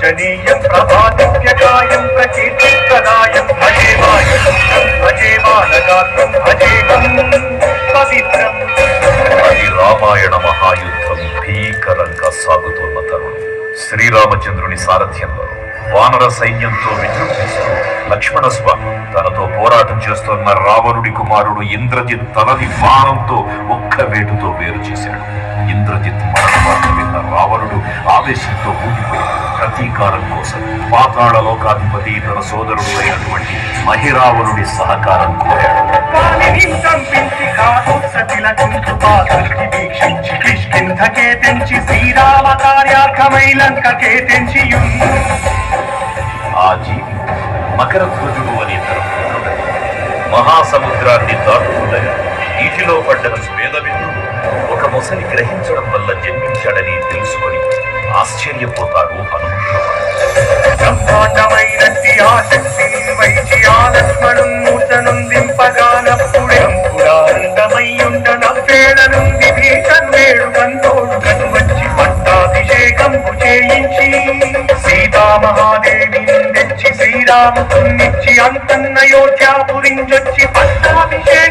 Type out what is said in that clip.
పూజనీయం ప్రభాదివ్యకాయం ప్రకీర్తిప్రదాయం భజే భజే బాలగాత్రం భజేకం పవిత్రం. అది రామాయణ మహాయుద్ధం భీకరంగా సాగుతున్న తరుణం. శ్రీరామచంద్రుని సారథ్యంలో వానర సైన్యంతో విజృంభిస్తూ లక్ష్మణస్వామి తనతో పోరాటం చేస్తున్న రావణుడి కుమారుడు ఇంద్రజిత్ తలని బాణంతో ఒక్క వేటుతో వేరు చేశాడు. ఇంద్రజిత్ మరణవార్త విన్న రావణుడు ఆవేశంతో ఊగిపోయాడు. ప్రతీకారం కోసం పాతాళ లోకాధిపతి తన సోదరుడు అయినటువంటి మహిరావణుడి సహకారం కోరాడు. శ్రీరామ కార్యార్థమై లంకకే తెంచి ఆ జీవి మకర ధ్వజుడు అనే తన మహాసముద్రాన్ని దాటుతుండగా నీటిలో పడ్డ స్వేద బిందువు ఒక మొసలి గ్రహించడం వల్ల జన్మించాడని తెలుసుకొని ఆశ్చర్యపోతాడు బ్రహ్మాండమైనట్టి ఆసక్తిని వైచి ఆలక్ష్మణుండమయ్యుండనవేళనుంది భీషణ్వేడు కంటోడు కనువచ్చి పట్టాభిషేకంపు చేయించి సీతామహాదేవిని తెచ్చి శ్రీరామునిచ్చి అంతన్నయోధ్యాపురించొచ్చి పట్టాభిషేకం